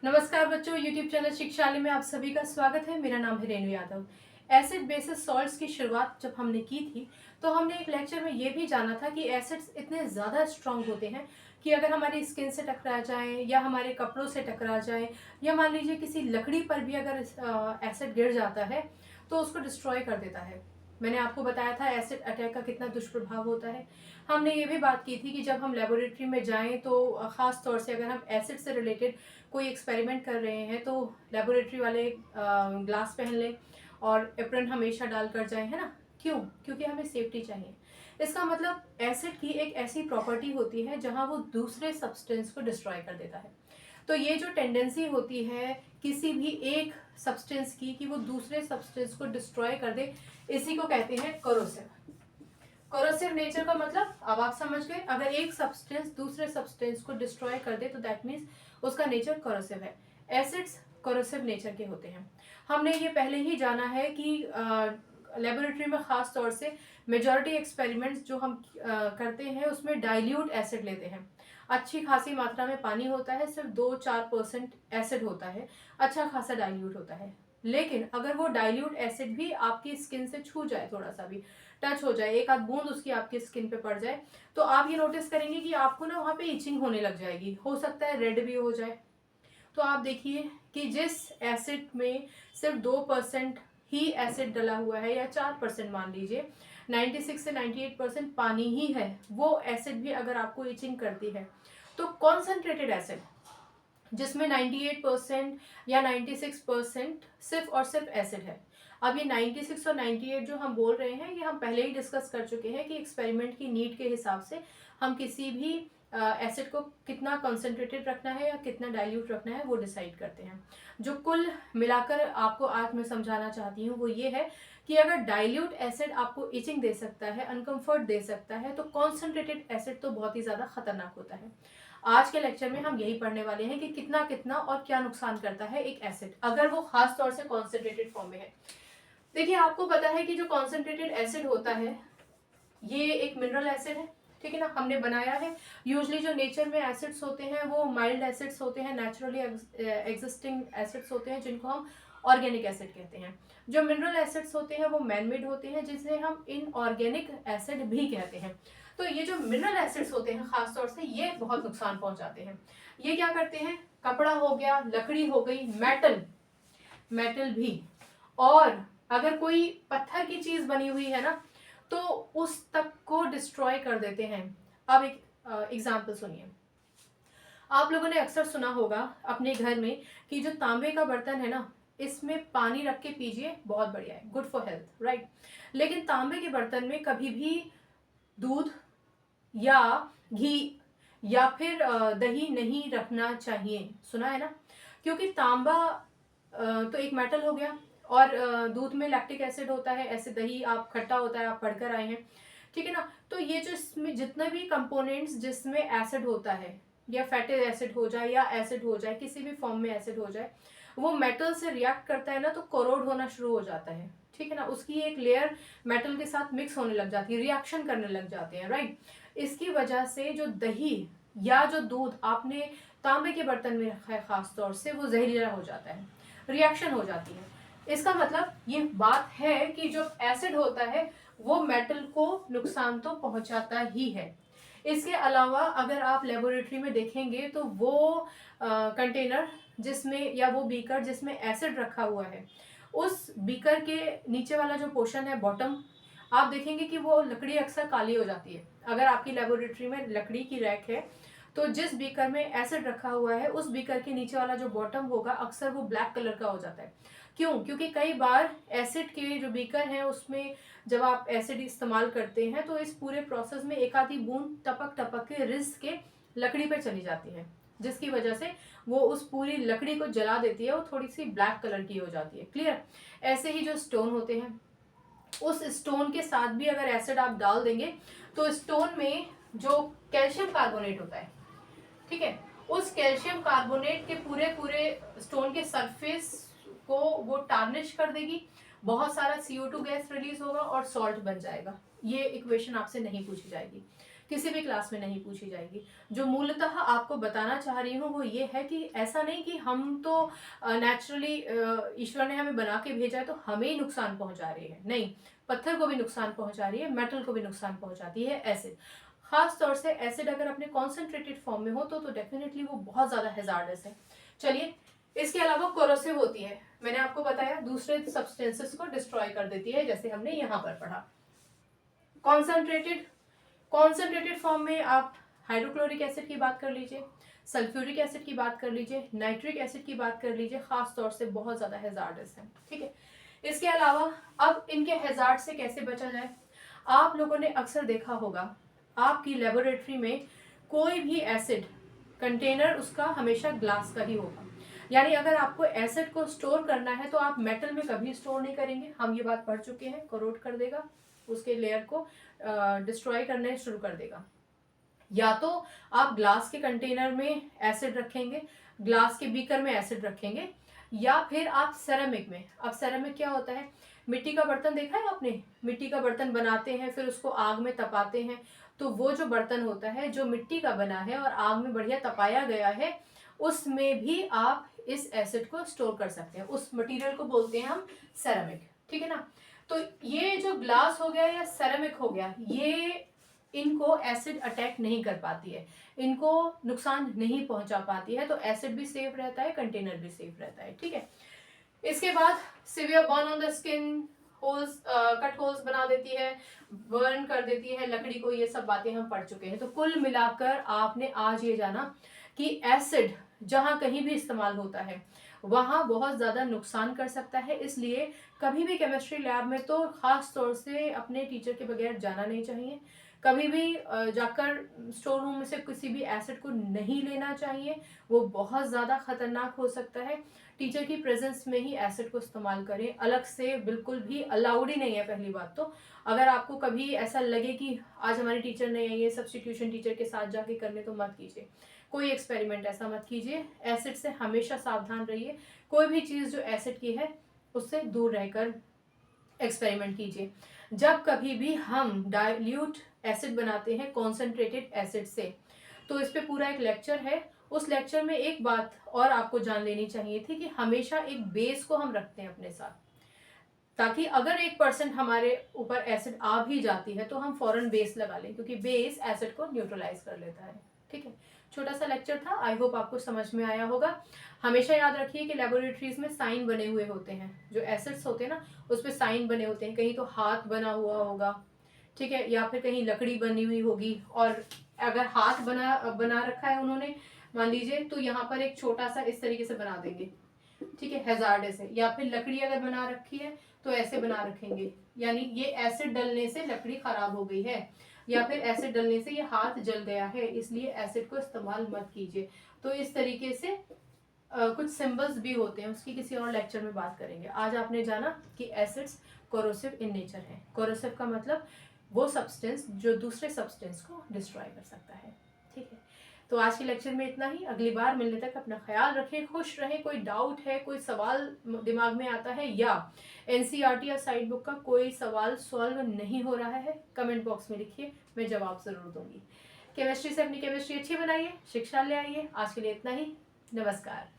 नमस्कार बच्चों, YouTube channel शिक्षालय में आप सभी का स्वागत है। मेरा नाम है Renu Yadav. Acid basis salts की शुरुआत जब हमने की थी तो हमने एक लेक्चर में ये भी जाना था कि एसिड्स इतने ज़्यादा स्ट्रांग होते हैं कि अगर हमारी स्किन से टकरा जाए या हमारे कपड़ों से टकरा जाए या मान लीजिए किसी लकड़ी पर भी अगर एसिड गिर जाता है तो उसको डिस्ट्रॉय कर देता है। मैंने आपको बताया था एसिड अटैक का कितना दुष्प्रभाव होता है। हमने ये भी बात की थी कि जब हम लेबोरेटरी में जाएं तो ख़ास तौर से अगर हम एसिड से रिलेटेड कोई एक्सपेरिमेंट कर रहे हैं तो लेबोरेटरी वाले ग्लास पहन लें और एप्रन हमेशा डाल कर जाएं, है ना। क्यों? क्योंकि हमें सेफ्टी चाहिए। इसका मतलब एसिड की एक ऐसी प्रॉपर्टी होती है जहां वो दूसरे सब्सटेंस को डिस्ट्रॉय कर देता है। तो ये जो टेंडेंसी होती है किसी भी एक सब्सटेंस की कि वो दूसरे सब्सटेंस को डिस्ट्रॉय कर दे, इसी को कहते हैं कोरोसिव। कोरोसिव नेचर का मतलब अब आप समझ गए। अगर एक सब्सटेंस दूसरे सब्सटेंस को डिस्ट्रॉय कर दे तो दैट मीन्स उसका नेचर कोरोसिव है। एसिड्स कोरोसिव नेचर के होते हैं। हमने ये पहले ही जाना है कि लेबोरेटरी में खास तौर से मेजॉरिटी एक्सपेरिमेंट्स जो हम करते हैं उसमें डाइल्यूट एसिड लेते हैं। अच्छी खासी मात्रा में पानी होता है, सिर्फ 2-4% एसिड होता है, अच्छा खासा डाइल्यूट होता है। लेकिन अगर वो डाइल्यूट एसिड भी आपकी स्किन से छू जाए, थोड़ा सा भी टच हो जाए, एक आध बूंद उसकी आपकी स्किन पे पड़ जाए, तो आप ये नोटिस करेंगे कि आपको ना वहाँ पे इचिंग होने लग जाएगी, हो सकता है रेड भी हो जाए। तो आप देखिए कि जिस एसिड में सिर्फ 2% ही एसिड डला हुआ है या 4% मान लीजिए, 96 से 98% पानी ही है, वो एसिड भी अगर आपको इचिंग करती है तो कॉन्सेंट्रेटेड एसिड जिसमें 98% या 96% सिर्फ और सिर्फ एसिड है। अब ये 96 और 98 जो हम बोल रहे हैं ये हम पहले ही डिस्कस कर चुके हैं कि एक्सपेरिमेंट की नीड के हिसाब से हम किसी भी एसिड को कितना कंसंट्रेटेड रखना है या कितना डाइल्यूट रखना है वो डिसाइड करते हैं। जो कुल मिलाकर आपको आज मैं समझाना चाहती हूँ वो ये है कि अगर डाइल्यूट एसिड आपको इचिंग दे सकता है, अनकंफर्ट दे सकता है, तो कॉन्सेंट्रेटेड एसिड तो बहुत ही ज़्यादा खतरनाक होता है। आज के लेक्चर में हम यही पढ़ने वाले हैं कि कितना कितना और क्या नुकसान करता है एक एसिड अगर वो खास तौर से कॉन्सेंट्रेटेड फॉर्म में है। देखिए, आपको पता है कि जो कॉन्सेंट्रेटेड एसिड होता है ये एक मिनरल एसिड है, ठीक है ना, हमने बनाया है। यूजली जो नेचर में एसिड्स होते हैं वो माइल्ड एसिड्स होते हैं, नेचुरली एग्जिस्टिंग एसिड्स होते हैं जिनको हम ऑर्गेनिक एसिड कहते हैं। जो मिनरल एसिड्स होते हैं वो मैन मेड होते हैं जिसे हम इनऑर्गेनिक एसिड भी कहते हैं। तो ये जो मिनरल एसिड्स होते हैं खासतौर से ये बहुत नुकसान पहुंचाते हैं। ये क्या करते हैं? कपड़ा हो गया, लकड़ी हो गई, मेटल मेटल भी, और अगर कोई पत्थर की चीज बनी हुई है ना तो उस तक को डिस्ट्रॉय कर देते हैं। अब एक एग्जाम्पल सुनिए। आप लोगों ने अक्सर सुना होगा अपने घर में कि जो तांबे का बर्तन है ना इसमें पानी रख के पीजिए, बहुत बढ़िया है, गुड फॉर हेल्थ, राइट। लेकिन तांबे के बर्तन में कभी भी दूध या घी या फिर दही नहीं रखना चाहिए, सुना है ना। क्योंकि तांबा तो एक मेटल हो गया और दूध में लैक्टिक एसिड होता है, ऐसे दही आप खट्टा होता है, आप पढ़कर आए हैं, ठीक है ना। तो ये जो इसमें जितने भी कंपोनेंट्स जिसमें एसिड होता है या फैटी एसिड हो जाए या एसिड हो जाए, किसी भी फॉर्म में एसिड हो जाए, वो मेटल से रिएक्ट करता है ना तो कोरोड होना शुरू हो जाता है, ठीक है ना। उसकी एक लेयर मेटल के साथ मिक्स होने लग जाती है, रिएक्शन करने लग जाते हैं, राइट। इसकी वजह से जो दही या जो दूध आपने तांबे के बर्तन में रखा है खास तौर से वो जहरीला हो जाता है, रिएक्शन हो जाती है। इसका मतलब ये बात है कि जो एसिड होता है वो मेटल को नुकसान तो पहुंचाता ही है। इसके अलावा अगर आप लेबोरेटरी में देखेंगे तो वो कंटेनर जिसमें या वो बीकर जिसमें एसिड रखा हुआ है उस बीकर के नीचे वाला जो पोर्शन है बॉटम, आप देखेंगे कि वो लकड़ी अक्सर काली हो जाती है। अगर आपकी लेबोरेटरी में लकड़ी की रैक है तो जिस बीकर में एसिड रखा हुआ है उस बीकर के नीचे वाला जो बॉटम होगा अक्सर वो ब्लैक कलर का हो जाता है। क्यों? क्योंकि कई बार एसिड के जो बीकर हैं उसमें जब आप एसिड इस्तेमाल करते हैं तो इस पूरे प्रोसेस में एक आधी बूंद टपक टपक के रिस के लकड़ी पर चली जाती है, जिसकी वजह से वो उस पूरी लकड़ी को जला देती है, वो थोड़ी सी ब्लैक कलर की हो जाती है। क्लियर? ऐसे ही जो स्टोन होते हैं उस स्टोन के साथ भी अगर एसिड आप डाल देंगे तो स्टोन में जो कैल्शियम कार्बोनेट होता है, ठीक है, उस कैल्शियम कार्बोनेट के पूरे पूरे स्टोन के सरफेस को वो टार्निश कर देगी, बहुत सारा CO2 गैस रिलीज होगा और सॉल्ट बन जाएगा। ये इक्वेशन आपसे नहीं पूछी जाएगी। किसी भी क्लास में नहीं पूछी जाएगी। जो मूलतः आपको बताना चाह रही हूँ वो ये है कि ऐसा नहीं कि हम तो नेचुरली ईश्वर ने हमें बना के भेजा है तो हमें ही नुकसान पहुंचा रही है, नहीं, पत्थर को भी नुकसान पहुंचा रही है, मेटल को भी नुकसान पहुंचाती है एसिड। खास तौर से एसिड अगर अपने कॉन्सेंट्रेटेड फॉर्म में हो तो डेफिनेटली वो बहुत ज्यादा हैजार्डस है। चलिए, इसके अलावा कोरोसिव होती है, मैंने आपको बताया दूसरे सब्सटेंसेस को डिस्ट्रॉय कर देती है, जैसे हमने यहाँ पर पढ़ा। कॉन्सेंट्रेटेड फॉर्म में आप हाइड्रोक्लोरिक एसिड की बात कर लीजिए, सल्फ्यूरिक एसिड की बात कर लीजिए, नाइट्रिक एसिड की बात कर लीजिए, खास तौर से बहुत ज्यादा हैजार्डस है। ठीक है, इसके अलावा अब इनके हैजार्ड से कैसे बचा जाए। आप लोगों ने अक्सर देखा होगा आपकी लेबोरेटरी में कोई भी एसिड कंटेनर उसका हमेशा ग्लास का ही होगा, यानी अगर आपको एसिड को स्टोर करना है तो आप मेटल में कभी स्टोर नहीं करेंगे, हम ये बात पढ़ चुके हैं, कोरोड कर देगा, उसके लेयर को डिस्ट्रॉय करने शुरू कर देगा। या तो आप ग्लास के कंटेनर में एसिड रखेंगे, ग्लास के बीकर में एसिड रखेंगे, या फिर आप सेरेमिक में, अब सेरेमिक क्या होता है, मिट्टी का बर्तन देखा है आपने, मिट्टी का बर्तन बनाते हैं फिर उसको आग में तपाते हैं, तो वो जो बर्तन होता है जो मिट्टी का बना है और आग में बढ़िया तपाया गया है, उसमें भी आप इस एसिड को स्टोर कर सकते हैं, उस मटेरियल को बोलते हैं हम सेरेमिक। ठीक है ना, तो ये जो ग्लास हो गया या सेरेमिक हो गया, ये इनको एसिड अटैक नहीं कर पाती है, इनको नुकसान नहीं पहुंचा पाती है, तो एसिड भी सेफ रहता है, कंटेनर भी सेफ रहता है। ठीक है, इसके बाद severe burn on the skin, holes, cut holes बना देती है, बर्न कर देती है लकड़ी को, ये सब बातें हम पढ़ चुके हैं। तो कुल मिलाकर आपने आज ये जाना कि एसिड जहां कहीं भी इस्तेमाल होता है वहां बहुत ज्यादा नुकसान कर सकता है, इसलिए कभी भी केमिस्ट्री लैब में तो खास तौर से अपने टीचर के बगैर जाना नहीं चाहिए। कभी भी जाकर स्टोर रूम में से किसी भी एसिड को नहीं लेना चाहिए, वो बहुत ज़्यादा खतरनाक हो सकता है। टीचर की प्रेजेंस में ही एसिड को इस्तेमाल करें, अलग से बिल्कुल भी अलाउड ही नहीं है। पहली बात तो अगर आपको कभी ऐसा लगे कि आज हमारी टीचर नहीं आई है, सब्स्टिट्यूशन टीचर के साथ जाके करने, तो मत कीजिए, कोई एक्सपेरिमेंट ऐसा मत कीजिए। एसिड से हमेशा सावधान रहिए, कोई भी चीज़ जो एसिड की है उससे दूर रहकर एक्सपेरिमेंट कीजिए। जब कभी भी हम डाइल्यूट एसिड बनाते हैं कॉन्सेंट्रेटेड एसिड से, तो इस पे पूरा एक लेक्चर है, उस लेक्चर में एक बात और आपको जान लेनी चाहिए थी कि हमेशा एक बेस को हम रखते हैं अपने साथ, ताकि अगर 1% हमारे ऊपर एसिड आ भी जाती है तो हम फौरन बेस लगा लें, क्योंकि बेस एसिड को न्यूट्रलाइज कर लेता है। ठीक है, छोटा सा लेक्चर था, आई होप आपको समझ में आया होगा। हमेशा याद रखिए कि लेबोरेटरीज में साइन बने हुए होते हैं, जो एसिड्स होते हैं ना उस पर साइन बने होते हैं, कहीं तो हाथ बना हुआ होगा, ठीक है, या फिर कहीं लकड़ी बनी हुई होगी, और अगर हाथ बना रखा है उन्होंने मान लीजिए, तो यहाँ पर एक छोटा सा इस तरीके से बना देंगे, ठीक है, हैजार्डस है। या फिर लकड़ी अगर बना रखी है तो ऐसे बना रखेंगे, यानी ये एसिड डलने से लकड़ी खराब हो गई है, या फिर एसिड डलने से ये हाथ जल गया है, इसलिए एसिड को इस्तेमाल मत कीजिए। तो इस तरीके से कुछ सिंबल्स भी होते हैं, उसकी किसी और लेक्चर में बात करेंगे। आज आपने जाना कि एसिड्स कोरोसिव इन नेचर है। कोरोसिव का मतलब वो सब्सटेंस जो दूसरे सब्सटेंस को डिस्ट्रॉय कर सकता है। ठीक है, तो आज के लेक्चर में इतना ही। अगली बार मिलने तक अपना ख्याल रखें, खुश रहें। कोई डाउट है, कोई सवाल दिमाग में आता है, या एनसीईआरटी या साइड बुक का कोई सवाल सॉल्व नहीं हो रहा है, कमेंट बॉक्स में लिखिए, मैं जवाब जरूर दूंगी। केमिस्ट्री से अपनी केमिस्ट्री अच्छी बनाइए, शिक्षा ले आइए। आज के लिए इतना ही, नमस्कार।